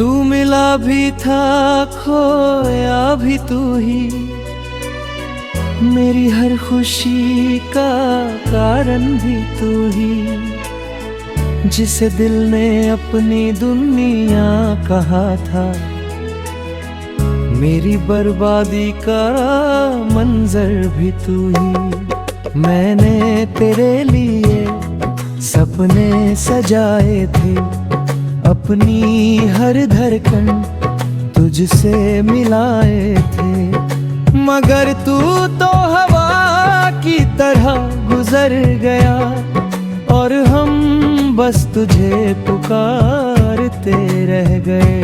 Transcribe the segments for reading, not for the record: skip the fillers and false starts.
तू मिला भी था खोया भी तू ही, मेरी हर खुशी का कारण भी तू ही। जिसे दिल ने अपनी दुनिया कहा था, मेरी बर्बादी का मंजर भी तू ही। मैंने तेरे लिए सपने सजाए थे, अपनी हर धड़कन तुझसे मिलाए थे। मगर तू तो हवा की तरह गुजर गया, और हम बस तुझे पुकारते रह गए।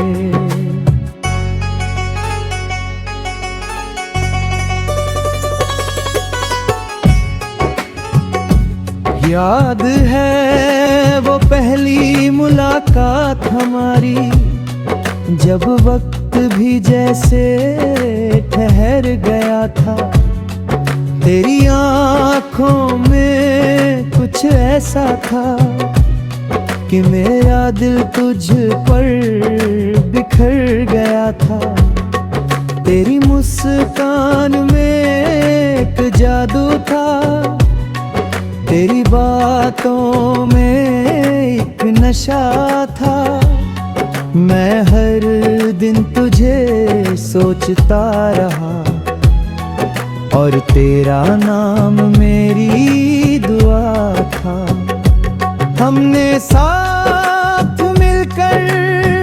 याद है वो पहली मुलाकात हमारी, जब वक्त भी जैसे ठहर गया था। तेरी आँखों में कुछ ऐसा था कि मेरा दिल तुझ पर बिखर गया था। तेरी मुस्कान में एक जादू था, तेरी बातों में एक नशा था। मैं हर दिन तुझे सोचता रहा, और तेरा नाम मेरी दुआ था। हमने साथ मिलकर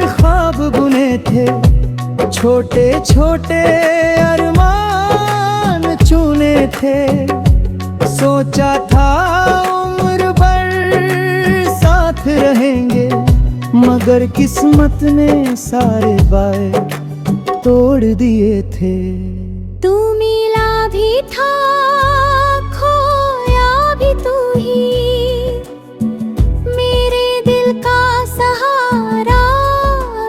ख्वाब बुने थे, छोटे छोटे अरमान चुने थे। सोचा था उम्र भर साथ रहेंगे, मगर किस्मत ने सारे वादे तोड़ दिए थे। तू मिला भी था खोया भी तू ही, मेरे दिल का सहारा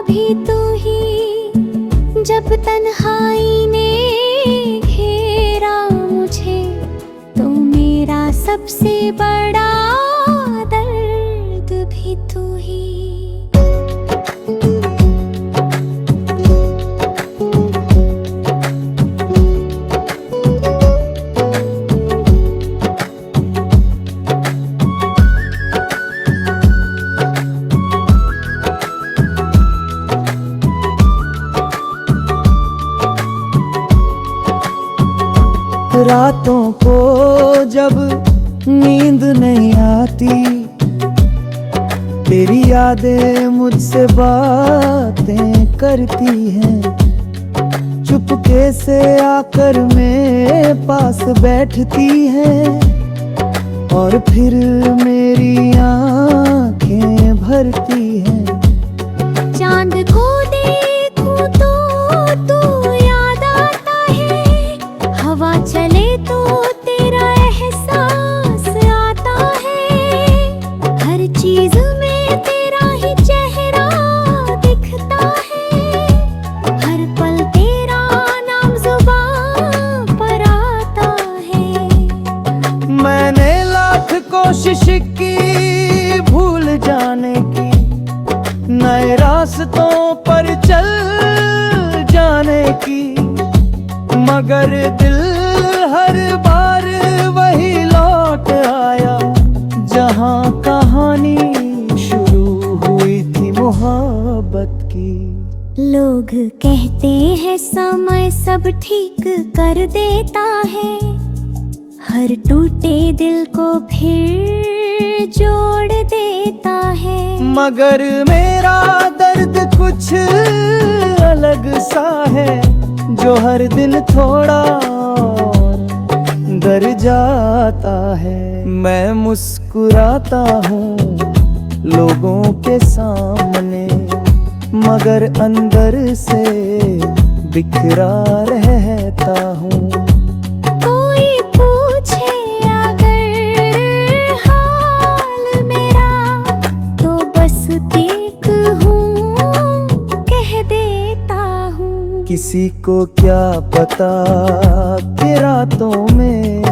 भी तू ही। जब तन्हाई ने घेरा मुझे, तू मेरा सबसे बड़ा दर्द भी तू ही। रातों को जब नींद नहीं आती, तेरी यादें मुझसे बातें करती हैं। चुपके से आकर मेरे पास बैठती हैं, और फिर मेरी आंखें भरती हैं। चांद को देखूं तो तू याद आता है, हवा चले तो तेरा एहसास आता है। हर चीज में तेरा ही चेहरा दिखता है, हर पल तेरा नाम जुबान पर आता है। मैंने लाख कोशिश की भूल जाने की, नए रास्तों पर चल जाने की, मगर दिल हर बार वही लौट आया जहां कहानी शुरू हुई थी। मोहब्बत की। लोग कहते हैं समय सब ठीक कर देता है, हर टूटे दिल को फिर जोड़ देता है। मगर मेरा दर्द कुछ अलग सा है, जो हर दिन थोड़ा और डर जाता है। मैं मुस्कुराता हूँ लोगों के सामने, मगर अंदर से बिखरा रहता हूँ। कोई पूछे अगर हाल मेरा, तो बस एक हूँ कह देता हूँ। किसी को क्या पता कि रातों में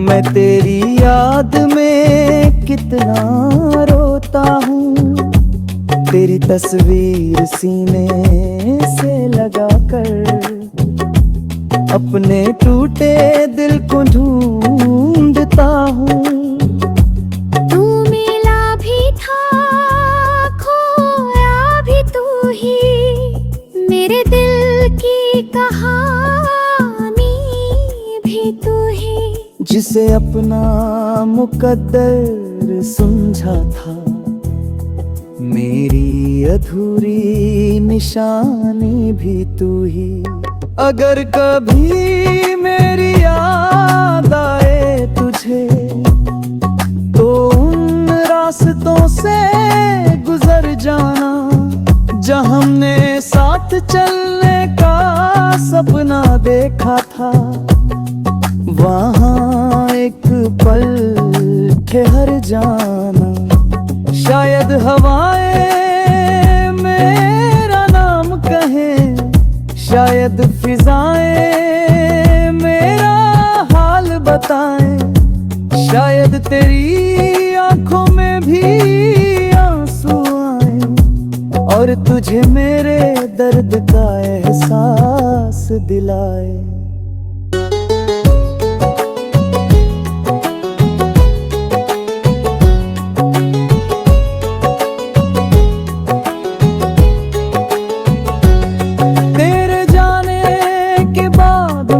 मैं तेरी याद में कितना रोता हूँ। तेरी तस्वीर सीने से लगाकर अपने टूटे दिल को ढूंढता हूँ। तू मिला भी था, खोया भी तू ही, मेरे दिल की कहानी भी तू ही। जिसे अपना मुकद्दर समझा था, मेरी अधूरी निशानी भी तू ही। अगर कभी मेरी याद आए तुझे, तो उन रास्तों से गुजर जाना जहाँ हमने साथ चलने का सपना देखा था। वहाँ एक पल ठहर जाना, शायद हवाएं मेरा नाम कहें, शायद फिजाएं मेरा हाल बताएं, शायद तेरी आंखों में भी आंसू आए और तुझे मेरे दर्द का एहसास दिलाए।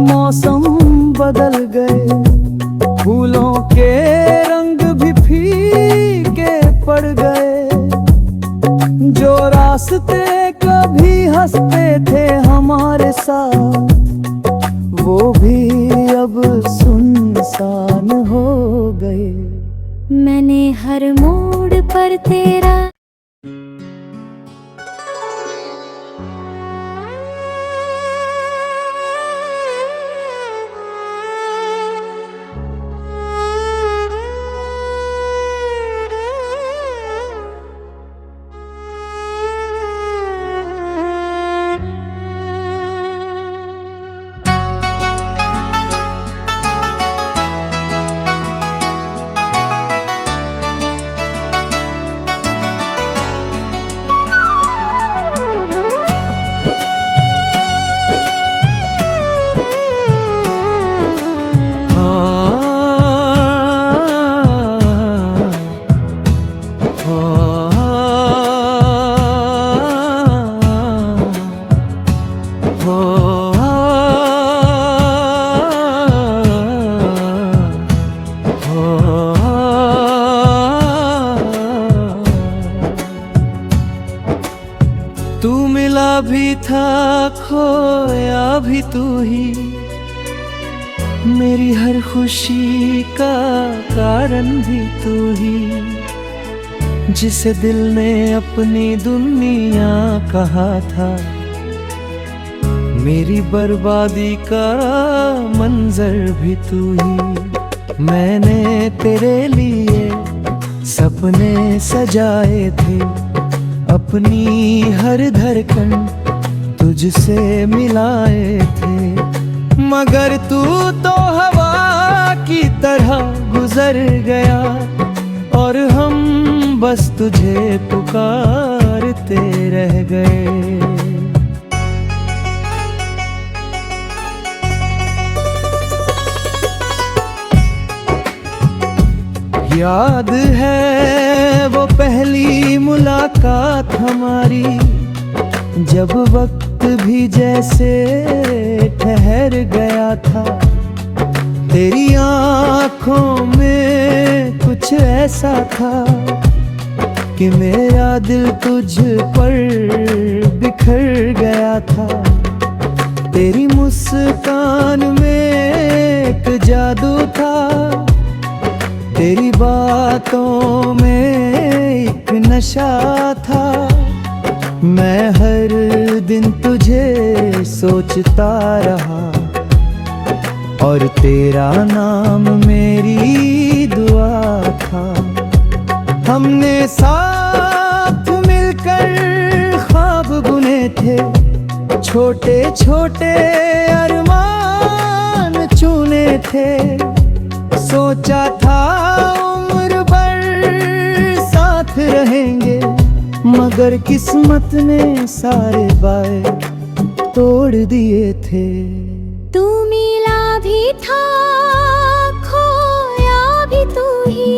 मौसम बदल गए, फूलों के रंग भी फीके पड़ गए। जो रास्ते कभी हंसते थे हमारे साथ, वो भी अब सुनसान हो गए। मैंने हर मोड़ पर तेरा तू मिला भी था, खोया भी तू ही, मेरी हर खुशी का कारण भी तू ही। जिसे दिल ने अपनी दुनिया कहा था, मेरी बर्बादी का मंजर भी तू ही। मैंने तेरे लिए सपने सजाए थे, अपनी हर धड़कन तुझसे मिलाए थे। मगर तू तो हवा की तरह गुजर गया, और हम बस तुझे पुकारते रह गए। याद है वो पहली मुलाकात मुलाकात हमारी, जब वक्त भी जैसे ठहर गया था। तेरी आँखों में कुछ ऐसा था कि मेरा दिल तुझ पर बिखर गया था। तेरी मुस्कान में एक जादू था, तेरी बातों में एक नशा था। मैं हर दिन तुझे सोचता रहा और तेरा नाम मेरी दुआ था। हमने साथ मिलकर ख्वाब बुने थे, छोटे छोटे अरमान चुने थे। सोचा था उम्र भर साथ रहेंगे, मगर किस्मत ने सारे वादे तोड़ दिए थे। तू मिला भी था, खोया भी तू ही,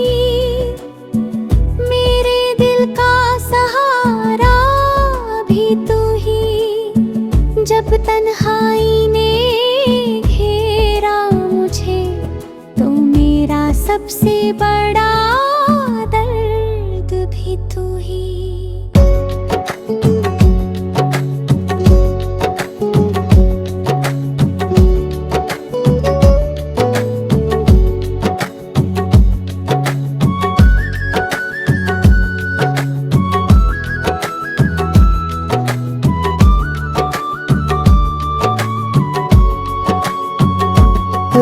मेरे दिल का सहारा भी तू ही। जब तन्हाई ने घेरा मुझे, तो मेरा सबसे बड़ा दर्द भी तू ही।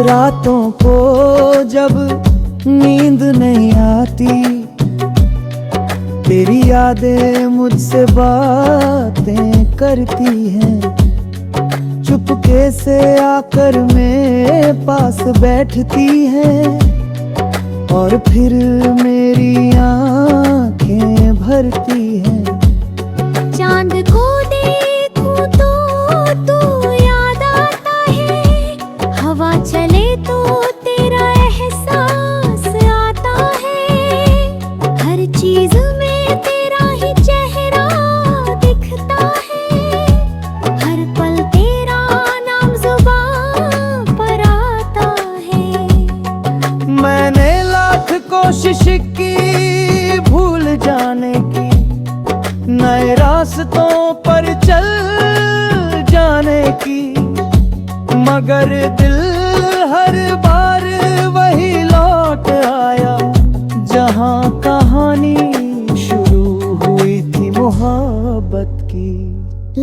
रातों को जब नींद नहीं आती, तेरी यादें मुझसे बातें करती हैं। चुपके से आकर मेरे पास बैठती हैं और फिर मेरी आंखें भरती हैं। चांद को देखूं तो तू याद आता है, हवा चले तो तेरा एहसास आता है। हर चीज में तेरा ही चेहरा दिखता है, हर पल तेरा नाम जुबान पर आता है। मैंने लाख कोशिश की भूल जाने की, नए रास्तों पर चल जाने की, मगर दिल हर बार वही लौट आया जहां कहानी शुरू हुई थी मोहब्बत की।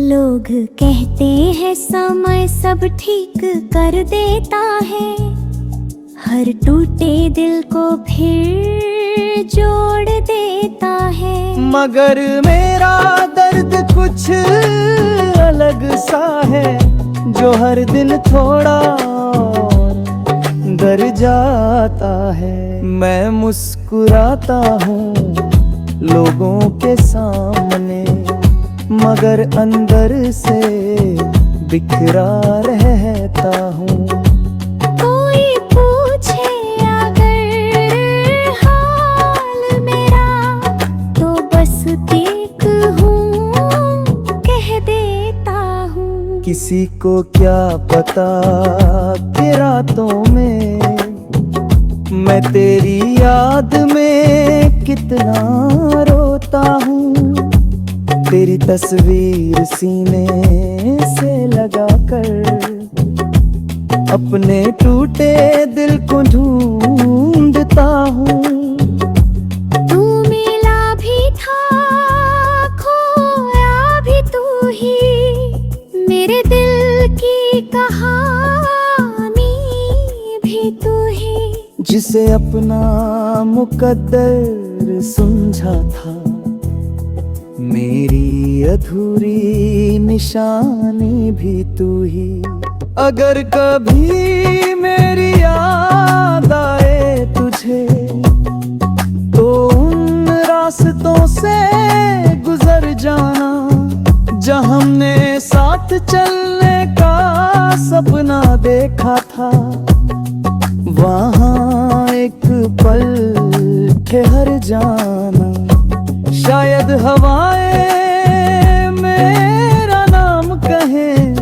लोग कहते हैं समय सब ठीक कर देता है, हर टूटे दिल को फिर जोड़ देता है। मगर मेरा दर्द कुछ अलग सा है, जो हर दिन थोड़ा और डर जाता है। मैं मुस्कुराता हूँ लोगों के सामने, मगर अंदर से बिखरा रहता हूँ। कोई पूछे अगर हाल मेरा, तो बस एक हूँ कह देता हूँ। किसी को क्या पता कि रातों में मैं तेरी याद में कितना रोता हूँ। तेरी तस्वीर सीने से लगाकर अपने टूटे दिल को ढूंढता हूँ। तू मिला भी था, खोया भी तू ही, मेरे दिल की कहानी भी तू ही। जिसे अपना मुकद्दर समझा था, मेरी अधूरी निशानी भी तू ही। अगर कभी मेरी याद आए तुझे, तो उन रास्तों से गुजर जाना जहाँ हमने साथ चलने का सपना देखा था। वहाँ एक पल ठहर जाना, शायद हवाएं मेरा नाम कहें,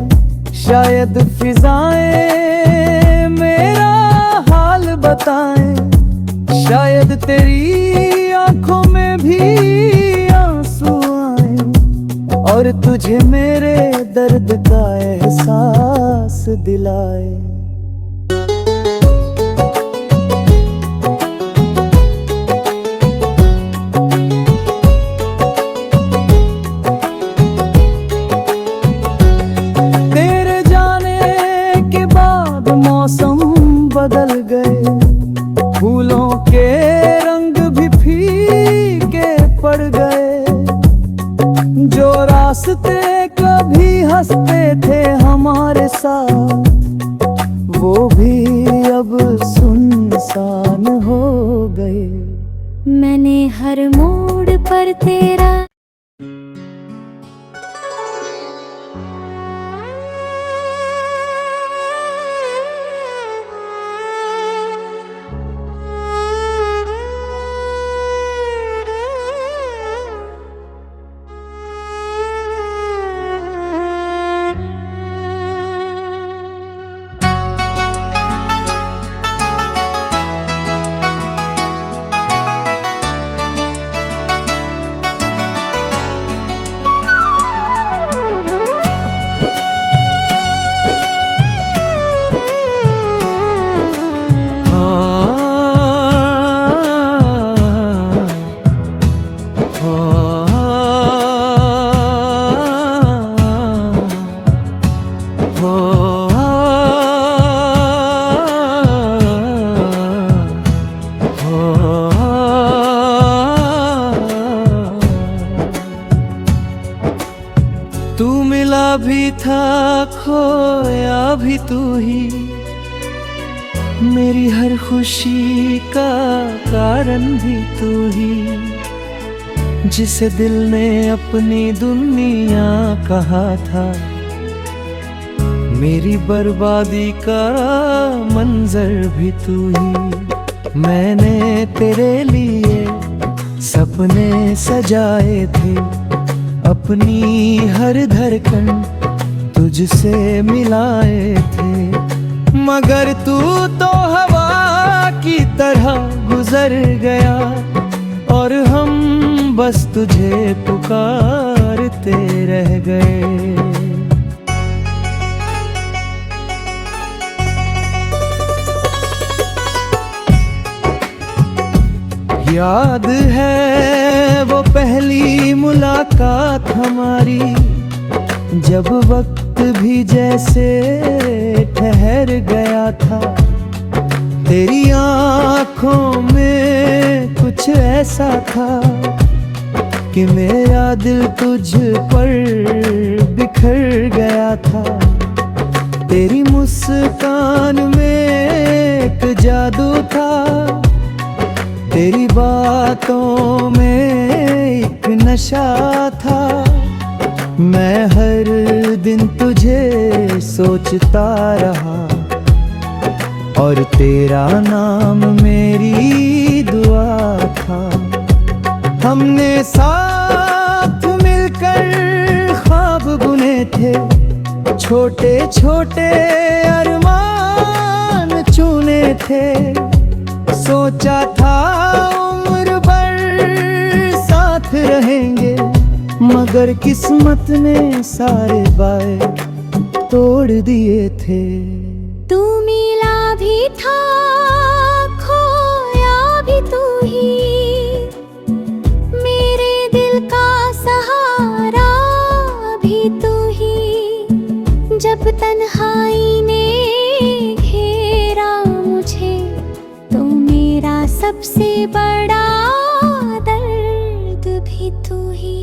शायद फिजाएं मेरा हाल बताएं, शायद तेरी आंखों में भी आंसू आए और तुझे मेरे दर्द का एहसास दिलाए। तेरे जाने के बाद मौसम बदल गए, फूलों के रंग भी फीके पड़ गए, जो रास्ते कभी हंसते थे हमारे साथ वो भी अब सुनसान हो गए। मैंने हर मोड़ पर तेरा तू मिला भी था खोया भी तू ही, मेरी हर खुशी का कारण भी तू ही, जिसे दिल ने अपनी दुनिया कहा था, मेरी बर्बादी का मंजर भी तू ही। मैंने तेरे लिए सपने सजाए थे, अपनी हर धड़कन तुझसे मिलाए थे, मगर तू तो हवा की तरह गुजर गया और हम बस तुझे पुकारते रह गए। याद है वो पहली मुलाकात हमारी, जब वक्त भी जैसे ठहर गया था, तेरी आँखों में कुछ ऐसा था कि मेरा दिल तुझ पर बिखर गया था। तेरी मुस्कान में एक जादू था, तेरी बातों में एक नशा था। मैं हर दिन तुझे सोचता रहा और तेरा नाम मेरी दुआ था। हमने साथ मिलकर ख्वाब बुने थे, छोटे छोटे अरमान चुने थे। सोचा था उम्र भर साथ रहेंगे, मगर किस्मत ने सारे वादे तोड़ दिए थे। तू मिला भी था खोया भी तू ही, मेरे दिल का सहारा भी तू ही। जब तन्हाई ने घेरा मुझे, तो मेरा सबसे बड़ा दर्द भी तू ही।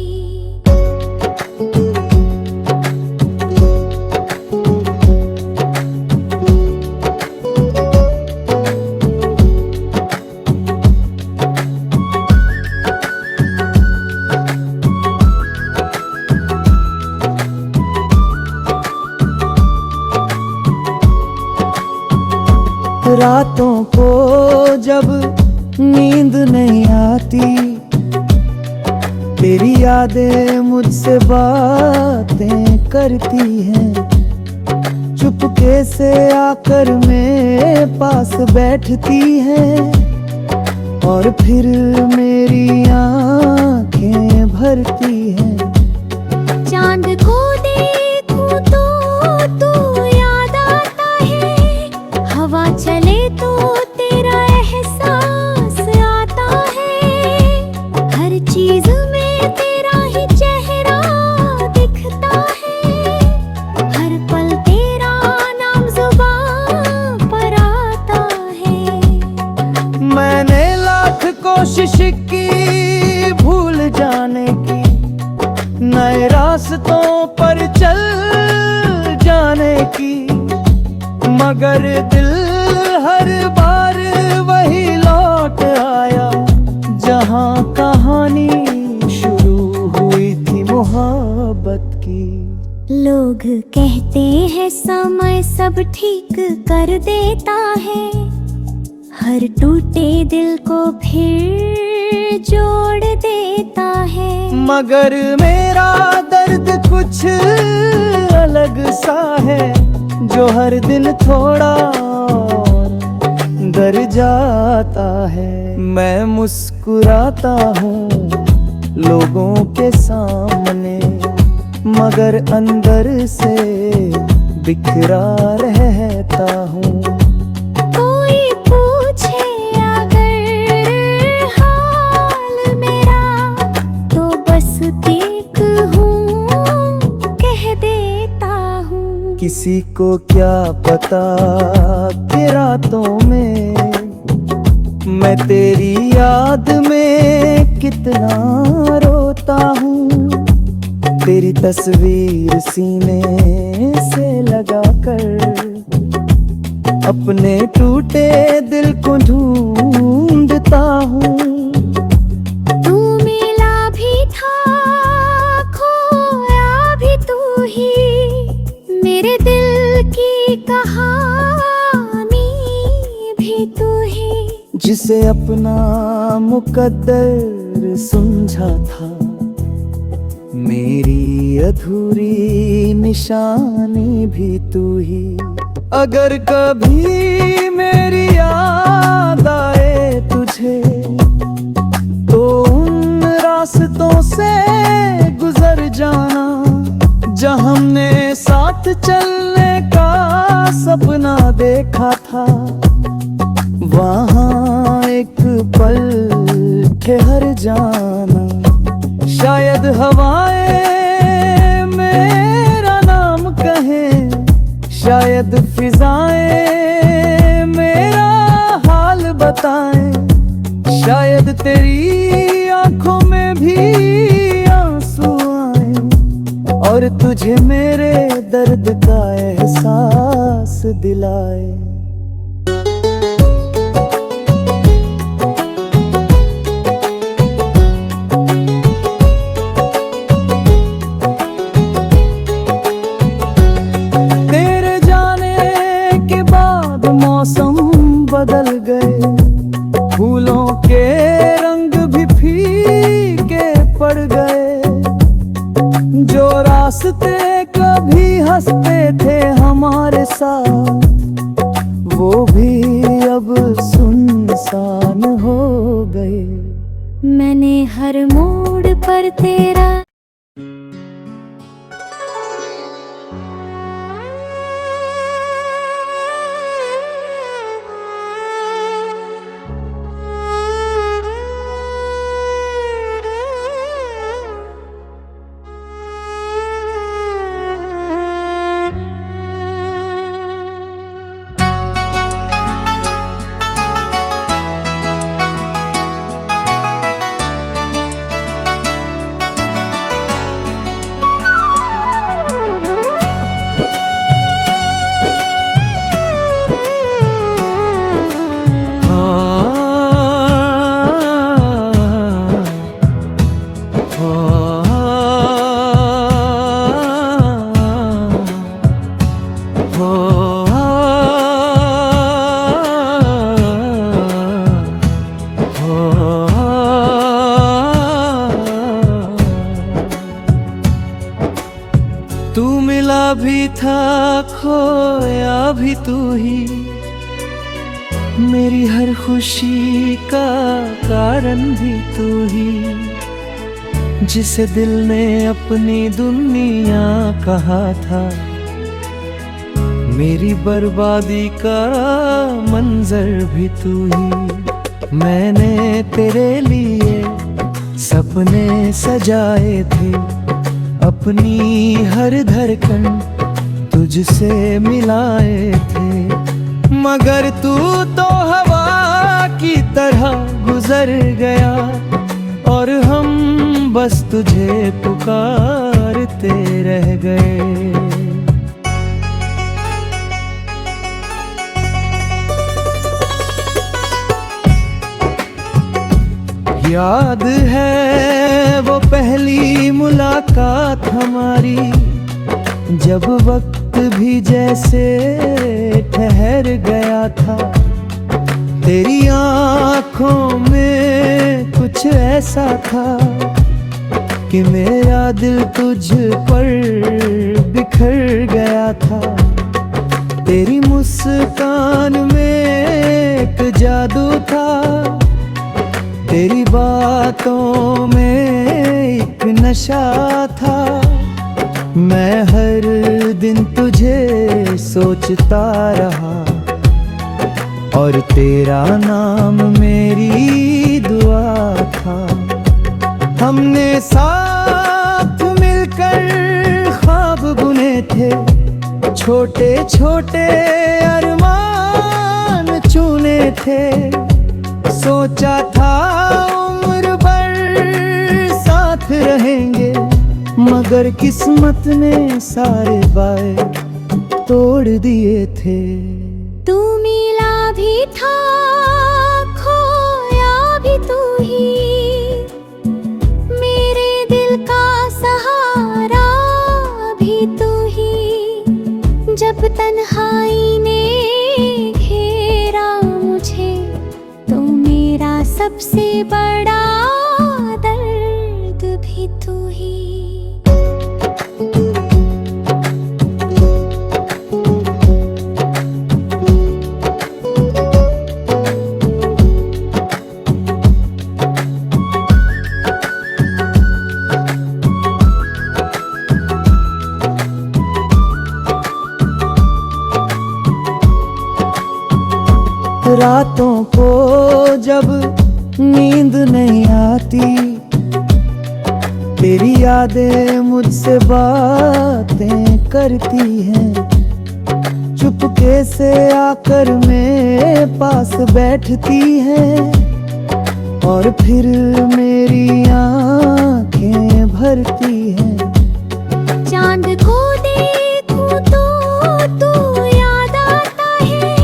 रातों को जब नींद नहीं आती, यादें मुझसे बातें करती हैं, चुपके से आकर मेरे पास बैठती हैं, और फिर मेरी आंखें भरती हैं। चांद को देखूं तो तू याद आता है, हवा चले तो तेरा एहसास आता है, हर चीज में तेरा ही चेहरा दिखता है, हर पल तेरा नाम जुबान पर आता है। मैंने लाख कोशिश की भूल जाने की, नए रास्तों पर चल जाने की, मगर दिल हर बार वही लौट आया जहां कहानी शुरू हुई थी मोहब्बत की। लोग कहते हैं समय सब ठीक कर देता है, हर टूटे दिल को फिर जोड़ देता है, मगर मेरा दर्द कुछ अलग सा है, जो हर दिन थोड़ा और डर जाता है। मैं मुस्कुराता हूँ लोगों के सामने, मगर अंदर से बिखरा रहता हूँ। कोई पूछे अगर हाल मेरा, तो बस एक हूँ कह देता हूँ। किसी को क्या पता कि रातों में मैं तेरी याद में कितना रोता हूँ, तेरी तस्वीर सीने से लगाकर अपने टूटे दिल को ढूंढता हूँ। तू मिला भी था, खोया भी तू ही, मेरे दिल की कहानी भी तू ही, जिसे अपना मुकद्दर समझा था, मेरी अधूरी निशानी भी तू ही। अगर कभी मेरी याद आए तुझे, तो उन रास्तों से गुजर जाना जहाँ हमने साथ चलने का सपना देखा था, वहाँ एक पल ठहर जाना। शायद हवाएं मेरा नाम कहें, शायद फिजाएं मेरा हाल बताएं, शायद तेरी आंखों में भी आंसू आए और तुझे मेरे दर्द का एहसास दिलाए। मौसम बदल गए, फूलों के रंग भी फीके पड़ गए, जो रास्ते कभी हंसते थे हमारे साथ, वो भी अब सुनसान हो गए। मैंने हर मोड़ पर तेरा मिला भी था खोया भी तू ही, मेरी हर खुशी का कारण भी तू ही, जिसे दिल ने अपनी दुनिया कहा था, मेरी बर्बादी का मंजर भी तू ही। मैंने तेरे लिए सपने सजाए थे, अपनी हर धड़कन तुझसे मिलाए थे, मगर तू तो हवा की तरह गुजर गया, और हम बस तुझे पुकारते रह गए। याद है वो पहली मुलाकात हमारी, जब वक्त भी जैसे ठहर गया था, तेरी आँखों में कुछ ऐसा था कि मेरा दिल तुझ पर बिखर गया था। तेरी मुस्कान में एक जादू था, तेरी बातों में एक नशा था। मैं हर दिन तुझे सोचता रहा, और तेरा नाम मेरी दुआ था। हमने साथ मिलकर ख्वाब बुने थे, छोटे छोटे अरमान चुने थे, सोचा था उम्र भर साथ रहेंगे, मगर किस्मत ने सारे वादे तोड़ दिए थे। तू मिला भी था खोया भी तू ही, मेरे दिल का सहारा भी तू ही, जब तन्हाई ने घेरा मुझे, तू मेरा सबसे बड़ा दर्द भी तू ही। रातों को जब नींद नहीं आती, तेरी यादें मुझसे बातें करती हैं, चुपके से आकर मेरे पास बैठती हैं, और फिर मेरी आंखें भरती हैं। चांद को देखूं तो तू याद आता है,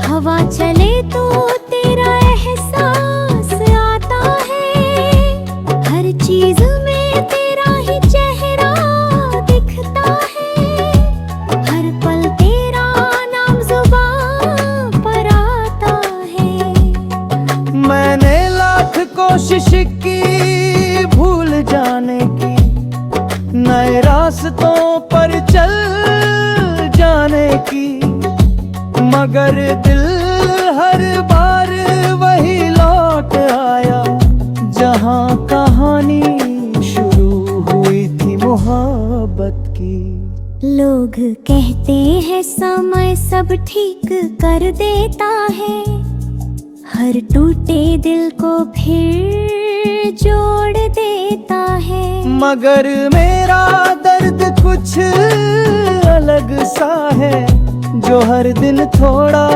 हवा चले तो तेरा एहसास आता है, हर चीज में तेरा ही चेहरा दिखता है, हर पल तेरा नाम जुबान पर आता है। मैंने लाख कोशिश की भूल जाने की, नए रास्तों पर चल जाने की, मगर दिल हर बार वही लौट आया, जहां कहानी शुरू हुई थी मोहब्बत की। लोग कहते हैं समय सब ठीक कर देता है, हर टूटे दिल को फिर जोड़ देता है, मगर मेरा दर्द कुछ अलग सा है, जो हर दिन थोड़ा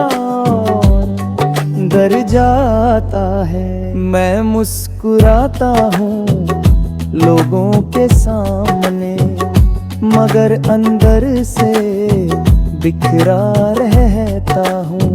डर जाता है। मैं मुस्कुराता हूँ लोगों के सामने, मगर अंदर से बिखरा रहता हूँ।